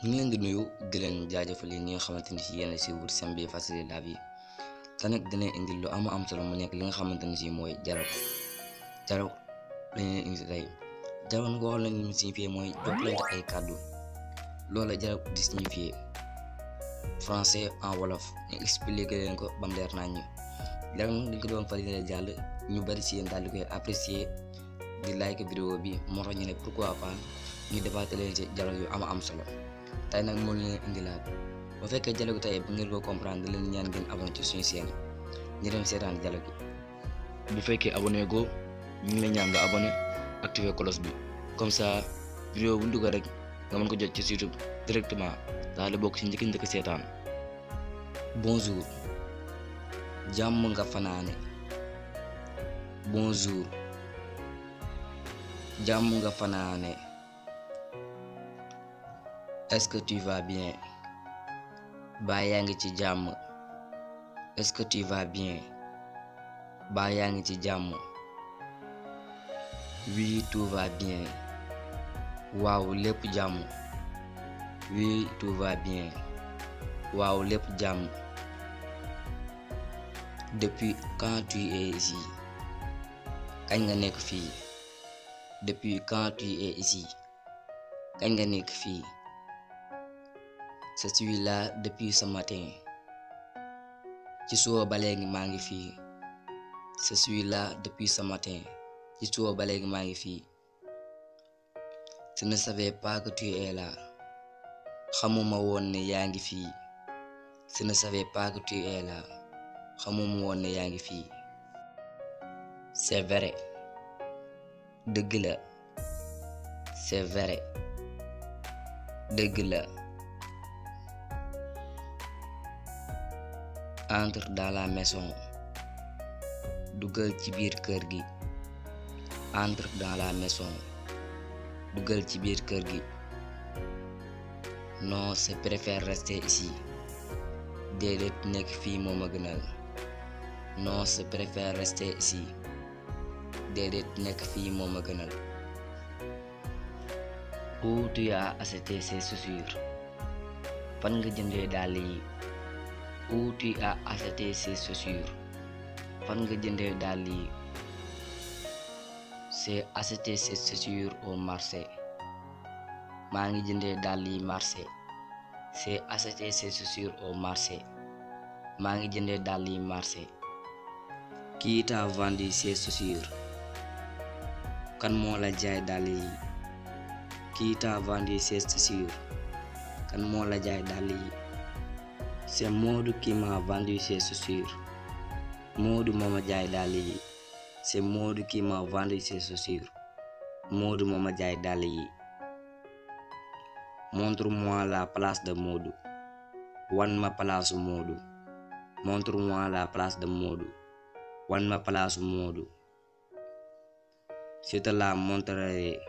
ñu ngi leen di nuyu di leen jaajëfal yi ñi nga xamante ni si yéen a suivre seen bi faciliter la vie te nag dina indi lu am solo mu nekk li nga xamante ni si mooy dialogue lañ leen indi tey. Dialogue nag waxoon nañ li mu signifié mooy jokkalante ay kàddu loolu la dialogue di signifié français en wolof ñu expliqué leen ko ba mu leer naa ñu dialogue nag dañ ko doon faciliter jàll ñu bari si yéen daal di koy apprécier di like vidéo bi moo tax ñu ne pourquoi pas ñu débatté leen ci dialogue yu am solo. tey nag moo leen indi laat bu fekkee dialogue tey bu ngeen ko comprendre da leen ñaan ngeen abonné ci suñu chaîne ñu dem seetaan dialogue yi. bu fekkee abonné go ñu ngi lay ñaan nga abonné activer cloche bi comme ça vidéo bu dugg rek nga mën ko jot ci YouTube directement daal di bokk ci njëkk seetaan. Bonjour jàmm nga fanaane. Bonjour jàmm nga fanaane. Est-ce que tu vas bien? Baa yaa ngi ci jàmm. Est-ce que tu vas bien? Baa yaa ngi ci jàmm. Oui, tout va bien. Waaw lépp jàmm. Oui, tout va bien. Waaw lépp jàmm. Depuis quand tu es ici? Kañ nga nekk fii? Depuis quand tu es ici? Kañ nga nekk fii? Je suis là depuis ce matin. Ci suba ba léegi maa ngi fii. Je suis là depuis ce matin. Ci suba ba léegi maa ngi fii. Je ne savais pas que tu es là. Xamuma woon ne yaa ngi fii. Je ne savais pas que tu es là. Xamuma woon ne yaa ngi fii. C'est vrai. Dëgg la. C'est vrai. Dëgg la. Entre dans la maison. Dugal ci biir kër gi. Entre dans la maison. Dugal ci biir kër gi. Non, je préfère rester ici. Déedéet nekk fii moo ma gënal. Non, je préfère rester ici. Déedéet nekk fii moo ma gënal. Où tu as acheté ces chaussures? Fan nga jëndee dàll yi? Où tu as acheté ces chaussures? Fan nga jëndee dàll yi? J'ai acheté ces chaussures au marché. maa ngi jëndee dàll yi marché. J'ai acheté ces chaussures au marché. maa ngi jëndee dàll yi marché. Qui t'a vendu ces chaussures? kan moo la jaay dàll yi? Qui t'a vendu ces chaussures? kan moo la jaay dàll yi? C'est Modou qui m'a vendu ces chaussures. Modou moo ma jaay dàll yi. C'est Modou qui m'a vendu ces chaussures. Modou moo ma jaay dàll yi. Montre-moi la place de Modou. wan ma palaasu Modou. Montre-moi la place de Modou. wan ma palaasu Modou. Je te la montrerai.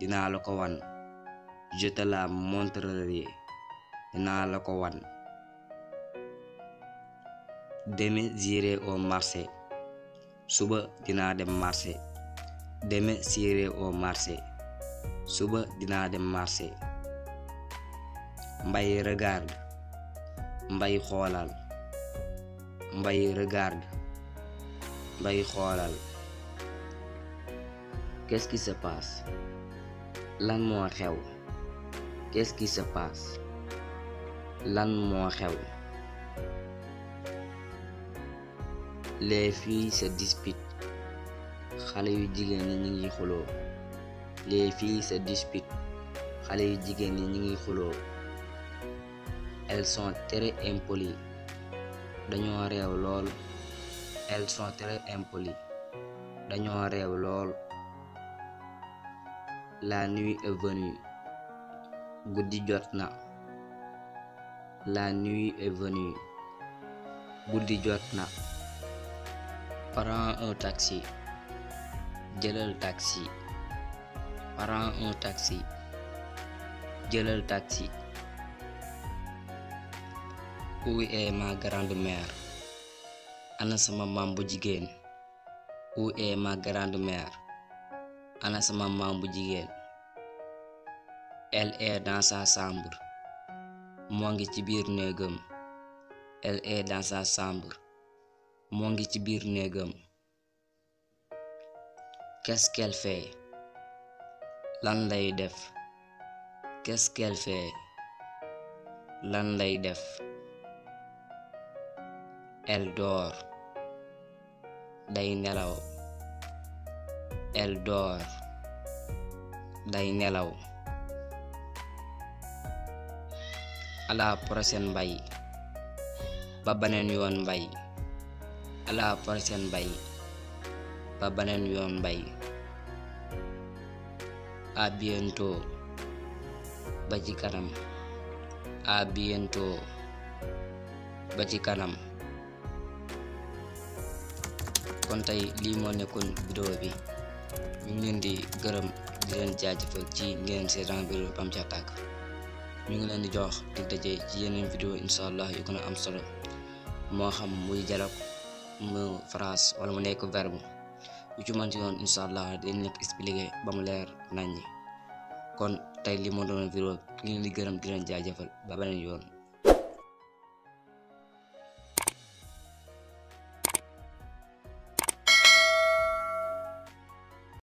dinaa la ko wan. Je te la montrerai. dinaa la ko wan. Demain j'irai au marché. suba dinaa dem marché. Demain j'irai au marché. suba dinaa dem marché. Mbay regarde. Mbay xoolal. Mbay regarde. Mbay xoolal. Qu'est-ce qui se passe? lan moo xew? Qu'est-ce qui se passe? lan moo xew? Les filles se disputent. xale yu jigéen ñi ñu ngi xuloo. Les filles se disputent. xale yu jigéen ñi ñu ngi xuloo. Elles sont très impolies. dañoo réew lool. Elles sont très impolies. dañoo réew lool. La nuit est venue. guddi jot na. La nuit est venue. guddi jot na. Prends un taxi. jëlal taxi. Prends un taxi. jëlal taxi. Où est ma grande-mère? ana sama maam bu jigéen. Où est ma grande-mère? ana sama maam bu jigéen. Elle est dans sa chambre. moo ngi ci biir néegam. Elle est dans sa chambre. moo ngi ci biir néegam. Qu'est-ce qu'elle fait? lan lay def. Qu'est-ce qu'elle fait? lan lay def. Elle dort. day nelaw. Elle dort. day nelaw. À la prochaine mbay. ba beneen yoon mbay. À la prochaine mbay. ba beneen yoon mbay. À bientôt. ba ci kanam. À bientôt. ba ci kanam. kon tey lii moo nekkoon vidéo bi ñu ngi leen di gërëm di leen jaajëfal ci ngeen seetaan vidéo bam ca tàkk. ñu ngi leen di jox di daje ci yeneen vidéo incha allah yu gën a am solo moo xam muy dialogue mu phrase wala mu nekk verbe yu ci mën ci yoon incha allah dañ nekk expliqué ba mu leer nañ ñi kon tey li moo doon vidéo ñu ngi leen di gërëm di leen jaajëfal ba beneen yoon.